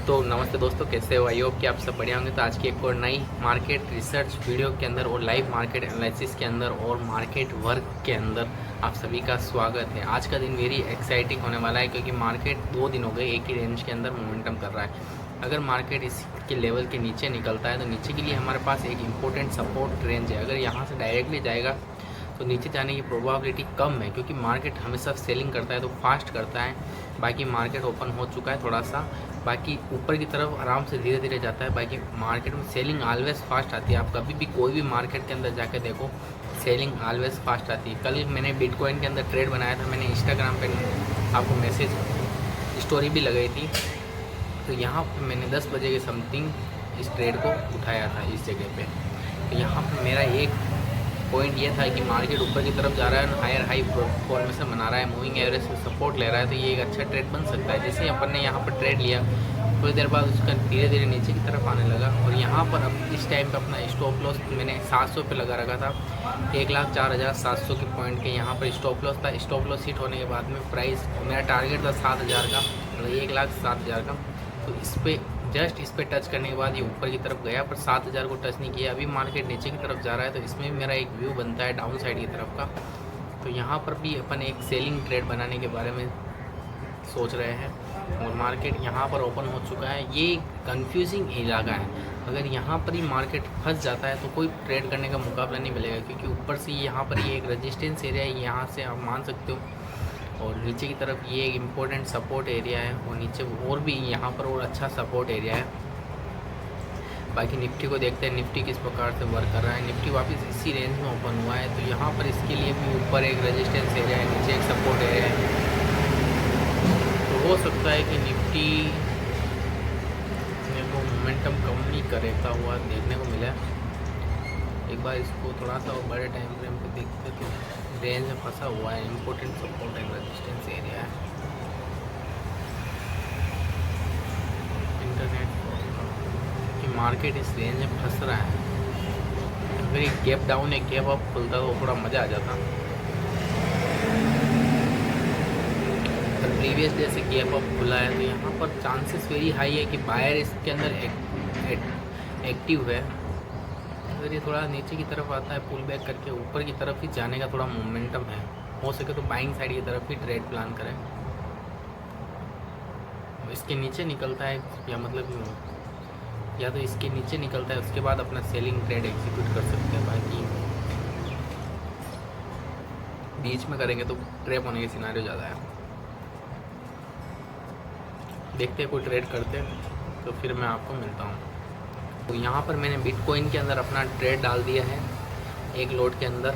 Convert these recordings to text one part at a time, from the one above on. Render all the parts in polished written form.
तो नमस्ते दोस्तों, कैसे हो? आई होप कि आप सब बढ़िया होंगे। तो आज की एक और नई मार्केट रिसर्च वीडियो के अंदर और लाइव मार्केट एनालिसिस के अंदर और मार्केट वर्क के अंदर आप सभी का स्वागत है। आज का दिन वेरी एक्साइटिंग होने वाला है क्योंकि मार्केट 2 दिन हो गए एक ही रेंज के अंदर मोमेंटम कर रहा है। अगर मार्केट इसके लेवल के नीचे निकलता है तो नीचे के लिए हमारे पास एक इम्पोर्टेंट सपोर्ट रेंज है। अगर यहाँ से डायरेक्टली जाएगा तो नीचे जाने की प्रोबेबिलिटी कम है क्योंकि मार्केट हमेशा सेलिंग करता है तो फास्ट करता है। बाकी मार्केट ओपन हो चुका है थोड़ा सा, बाकी ऊपर की तरफ आराम से धीरे धीरे जाता है। बाकी मार्केट में सेलिंग ऑलवेज फास्ट आती है। आप कभी भी कोई भी मार्केट के अंदर जाकर देखो, सेलिंग ऑलवेज फास्ट आती है। कल मैंने बिटकॉइन के अंदर ट्रेड बनाया था, मैंने इंस्टाग्राम पे आपको मैसेज स्टोरी भी लगाई थी। तो यहाँ पर मैंने 10 बजे के समथिंग इस ट्रेड को उठाया था इस जगह पे। तो यहाँ पर मेरा एक पॉइंट ये था कि मार्केट ऊपर की तरफ जा रहा है, हायर हाई फॉर्मेशन बना रहा है, मूविंग एवरेज से सपोर्ट ले रहा है, तो ये एक अच्छा ट्रेड बन सकता है। जैसे अपन ने यहाँ पर ट्रेड लिया, थोड़ी देर बाद उसका धीरे धीरे नीचे की तरफ आने लगा और यहाँ पर अब इस टाइम पे अपना स्टॉप लॉस मैंने 700 पे लगा रखा था। 1,04,700 के पॉइंट के यहाँ पर स्टॉप लॉस था। स्टॉप लॉस हिट होने के बाद में प्राइस मेरा टारगेट था 7,000 का, मतलब 1,07,000 का। तो इस पे टच करने के बाद ये ऊपर की तरफ गया, पर 7,000 को टच नहीं किया। अभी मार्केट नीचे की तरफ जा रहा है तो इसमें भी मेरा एक व्यू बनता है डाउन साइड की तरफ का। तो यहाँ पर भी अपन एक सेलिंग ट्रेड बनाने के बारे में सोच रहे हैं और मार्केट यहाँ पर ओपन हो चुका है। ये कंफ्यूजिंग इलाका है, अगर यहाँ पर ही मार्केट फंस जाता है तो कोई ट्रेड करने का मुकाबला नहीं मिलेगा क्योंकि ऊपर से यहाँ पर ये एक रेजिस्टेंस एरिया है, यहाँ से आप मान सकते हो, और नीचे की तरफ ये एक इम्पोर्टेंट सपोर्ट एरिया है और नीचे और भी यहाँ पर और अच्छा सपोर्ट एरिया है। बाकी निफ्टी को देखते हैं, निफ्टी किस प्रकार से वर्क कर रहा है। निफ्टी वापस इसी रेंज में ओपन हुआ है, तो यहाँ पर इसके लिए भी ऊपर एक रेजिस्टेंस एरिया है, नीचे एक सपोर्ट एरिया है। तो हो सकता है कि निफ्टी को मोमेंटम कम ही करता हुआ देखने को मिला। एक बार इसको थोड़ा सा और बड़े टाइम फ्रेम पे देखते तो रेंज में फंसा हुआ है, important support and resistance area है। इंटरनेट कि मार्केट इस रेंज में फंस रहा है। अगर एक गैप डाउन एक गैप अप खुलता तो थोड़ा मज़ा आ जाता। प्रीवियस डे से गैप अप खुला है तो यहाँ पर चांसेस वेरी हाई है कि बायर इसके अंदर एक्टिव है। अगर ये थोड़ा नीचे की तरफ आता है पुल बैक करके, ऊपर की तरफ ही जाने का थोड़ा मोमेंटम है, हो सके तो बाइंग साइड की तरफ ही ट्रेड प्लान करें। इसके नीचे निकलता है या मतलब या तो इसके नीचे निकलता है उसके बाद अपना सेलिंग ट्रेड एग्जीक्यूट कर सकते हैं। बाकी बीच में करेंगे तो ट्रैप होने के सिनारियो ज़्यादा है। देखते हैं कोई ट्रेड करते तो फिर मैं आपको मिलता हूँ। तो यहाँ पर मैंने बिटकॉइन के अंदर अपना ट्रेड डाल दिया है एक लोड के अंदर।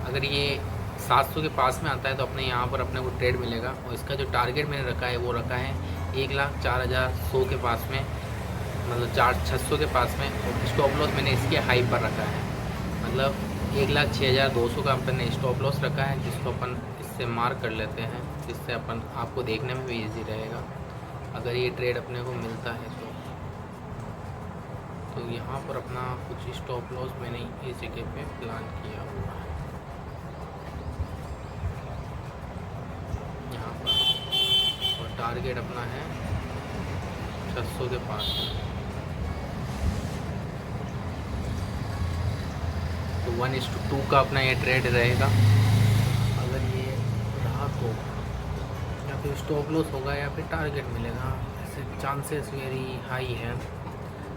अगर ये 700 के पास में आता है तो अपने यहाँ पर अपने को ट्रेड मिलेगा और इसका जो टारगेट मैंने रखा है वो रखा है 1,04,100 के पास में, मतलब 4,600 के पास में। और स्टॉप लॉस मैंने इसके हाई पर रखा है, मतलब 1,06,200 का अपन ने स्टॉप लॉस रखा है, जिसको अपन इससे मार्क कर लेते हैं, जिससे अपन आपको देखने में भी ईजी रहेगा अगर ये ट्रेड अपने को मिलता है तो। तो यहाँ पर अपना कुछ स्टॉप लॉस मैंने इस जगह पे प्लान किया हुआ है यहाँ पर, और टारगेट अपना है 600 के पास में। तो 1:2 का अपना ये ट्रेड रहेगा। अगर ये रहा तो या फिर स्टॉप लॉस होगा या फिर टारगेट मिलेगा, ऐसे चांसेस वेरी हाई है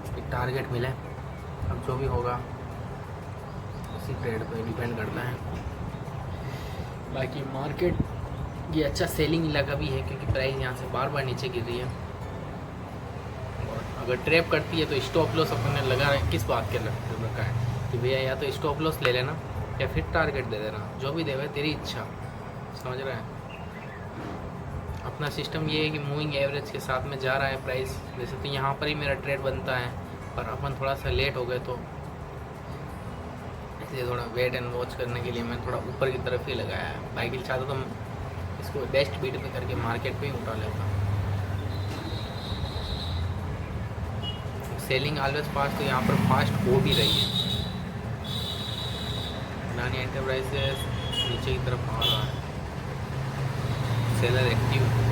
कि टारगेट मिले। अब जो भी होगा उसी ट्रेड पे डिपेंड करता है। बाकी मार्केट ये अच्छा सेलिंग इलाका भी है क्योंकि प्राइस यहाँ से बार बार नीचे गिर रही है, और अगर ट्रैप करती है तो स्टॉप लॉस अपन ने लगा किस बात के रखा है कि भैया या तो स्टॉप लॉस ले लेना या फिर टारगेट दे देना, जो भी देवे तेरी इच्छा, समझ रहा है। अपना सिस्टम ये है कि मूविंग एवरेज के साथ में जा रहा है प्राइस। जैसे तो यहाँ पर ही मेरा ट्रेड बनता है, पर अपन थोड़ा सा लेट हो गए तो इसलिए थोड़ा वेट एंड वॉच करने के लिए मैं थोड़ा ऊपर की तरफ ही लगाया है। बाइक चाहता तो इसको बेस्ट बीट पे करके मार्केट पे ही उठा लेता हूँ। सेलिंग ऑलवेज फास्ट, तो यहाँ पर फास्ट हो भी रही है। अडानी एंटरप्राइजेस नीचे की तरफ आ रहा है, सेलर एक्टिव में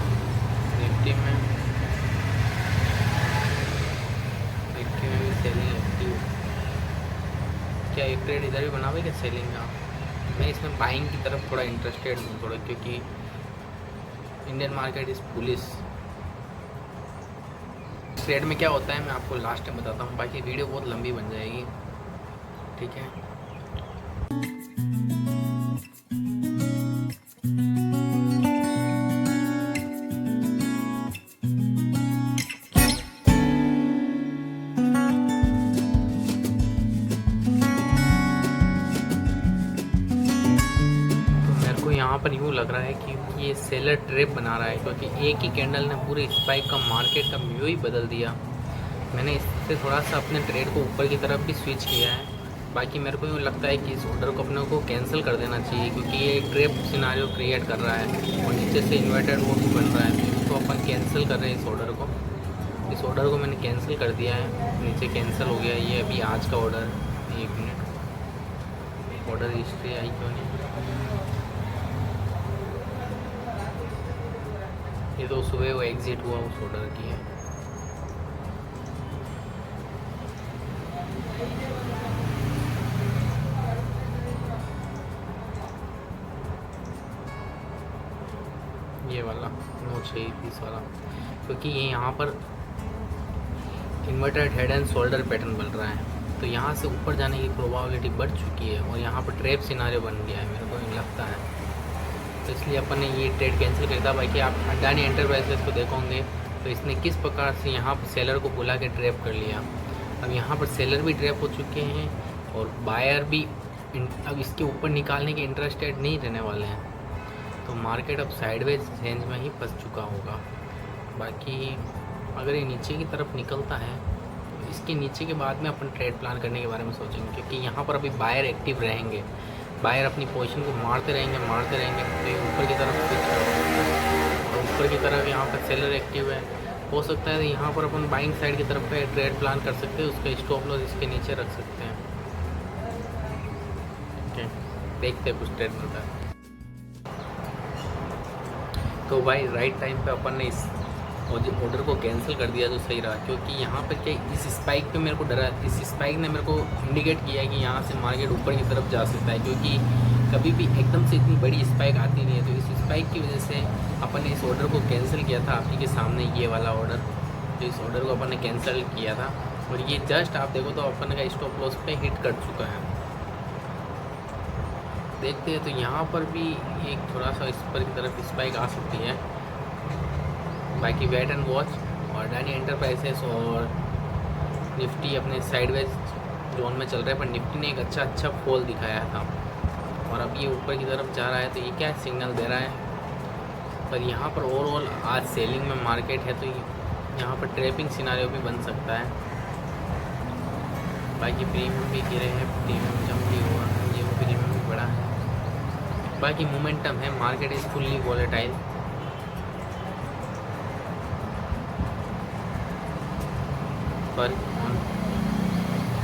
क्या एक ट्रेड इधर भी बनावे क्या सेलिंग का? मैं इसमें बाइंग की तरफ थोड़ा इंटरेस्टेड हूँ थोड़ा, क्योंकि Indian market is police. Trade में क्या होता है मैं आपको लास्ट में बताता हूँ, बाकी वीडियो बहुत लंबी बन जाएगी, ठीक है। यहाँ पर यूँ लग रहा है कि ये सेलर ट्रैप बना रहा है, क्योंकि एक ही कैंडल ने पूरे स्पाइक का मार्केट का व्यू ही बदल दिया। मैंने इससे थोड़ा सा अपने ट्रेड को ऊपर की तरफ भी स्विच किया है। बाकी मेरे को यूँ लगता है कि इस ऑर्डर को अपने को कैंसिल कर देना चाहिए, क्योंकि ये एक ट्रैप सिनारियो क्रिएट कर रहा है और नीचे से इन्वर्टेड वो भी बन रहा है। तो इसको अपन कैंसिल कर रहे हैं इस ऑर्डर को। इस ऑर्डर को मैंने कैंसिल कर दिया है, नीचे कैंसिल हो गया। ये अभी आज का order, 1 minute, order history I क्यों नहीं? ये तो सुबह वो एग्जिट हुआ उस ऑर्डर की है। ये वाला 9-6 वाला, क्योंकि ये यहाँ पर inverted head and shoulder pattern बन रहा है, तो यहाँ से ऊपर जाने की प्रोबेबिलिटी बढ़ चुकी है और यहाँ पर ट्रैप सिनारियो बन गया है, मेरे को लगता है। तो इसलिए अपन ने ये ट्रेड कैंसिल कर दिया। बाकी आप अडानी एंटरप्राइजेस को देखोगे तो इसने किस प्रकार से यहाँ पर सेलर को बुला के ट्रैप कर लिया। अब यहाँ पर सेलर भी ट्रैप हो चुके हैं और बायर भी अब इसके ऊपर निकालने के इंटरेस्टेड नहीं रहने वाले हैं। तो मार्केट अब साइडवेज रेंज में ही फंस चुका होगा। बाकी अगर ये नीचे की तरफ निकलता है तो इसके नीचे के बाद में अपन ट्रेड प्लान करने के बारे में सोचेंगे, क्योंकि यहाँ पर अभी बायर एक्टिव रहेंगे। बायर अपनी पोजीशन को मारते रहेंगे तो ये ऊपर की तरफ स्विच करो और ऊपर की तरफ यहाँ पर सेलर एक्टिव है। हो सकता है यहाँ पर अपन बाइंग साइड की तरफ पे ट्रेड प्लान कर सकते हैं, उसका स्टॉप लॉस इसके नीचे रख सकते हैं। ओके, देखते हैं कुछ ट्रेड मिलता है तो भाई राइट टाइम पे अपन ने इस ऑर्डर को कैंसिल कर दिया तो सही रहा, क्योंकि यहाँ पर क्या इस स्पाइक पे मेरे को डरा, इस स्पाइक ने मेरे को इंडिकेट किया है कि यहाँ से मार्केट ऊपर की तरफ जा सकता है, क्योंकि कभी भी एकदम से इतनी बड़ी स्पाइक आती नहीं है। तो इस स्पाइक की वजह से अपन ने इस ऑर्डर को कैंसिल किया था। आपके के सामने ये वाला ऑर्डर, तो इस ऑर्डर को अपन ने कैंसिल किया था और ये जस्ट आप देखो तो अपन का स्टॉप लॉस पे हिट कर चुका है। देखते हैं तो यहाँ पर भी एक थोड़ा सा इस पर की तरफ स्पाइक आ सकती है। बाकी वेट एंड वॉच। और अडानी एंटरप्राइजेस और निफ्टी अपने साइडवेज जोन में चल रहा है, पर निफ्टी ने एक अच्छा फॉल दिखाया था और अब ये ऊपर की तरफ जा रहा है। तो ये क्या सिग्नल दे रहा है, पर यहाँ पर ओवरऑल आज सेलिंग में मार्केट है, तो यहाँ पर ट्रैपिंग सिनारियो भी बन सकता है। बाकी प्रीमियम भी गिरे हैं, प्रीमियम जम भी हुआ, ये वो प्रीमियम भी बढ़ा है। बाकी मोमेंटम है, मार्केट इज़ फुल्ली वॉलेटाइल। पर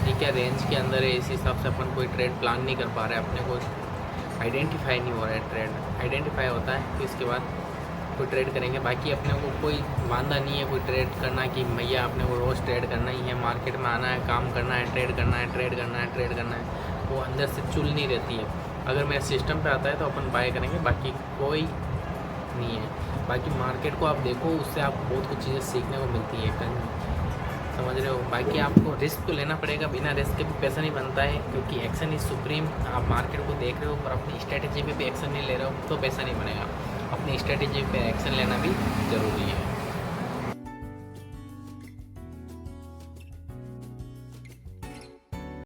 ये क्या रेंज के अंदर है, इस हिसाब से अपन कोई ट्रेड प्लान नहीं कर पा रहे हैं, अपने को आइडेंटिफाई नहीं हो रहा है। ट्रेड आइडेंटिफाई होता है तो इसके बाद कोई ट्रेड करेंगे। बाकी अपने को कोई वादा नहीं है कोई ट्रेड करना कि भैया अपने को रोज़ ट्रेड करना ही है, मार्केट में आना है, काम करना है, ट्रेड करना है, ट्रेड करना है, ट्रेड करना है। वो अंदर से चुल नहीं रहती है। अगर मेरे सिस्टम पे आता है तो अपन बाय करेंगे, बाकी कोई नहीं है। बाकी मार्केट को आप देखो, उससे आपको बहुत कुछ चीज़ें सीखने को मिलती है, समझ रहे हो। बाकी आपको रिस्क तो लेना पड़ेगा, बिना रिस्क के भी पैसा नहीं बनता है, क्योंकि एक्शन इज़ सुप्रीम। आप मार्केट को देख रहे हो पर अपनी स्ट्रेटेजी पे भी एक्शन नहीं ले रहे हो तो पैसा नहीं बनेगा। अपनी स्ट्रेटेजी पे एक्शन लेना भी ज़रूरी है।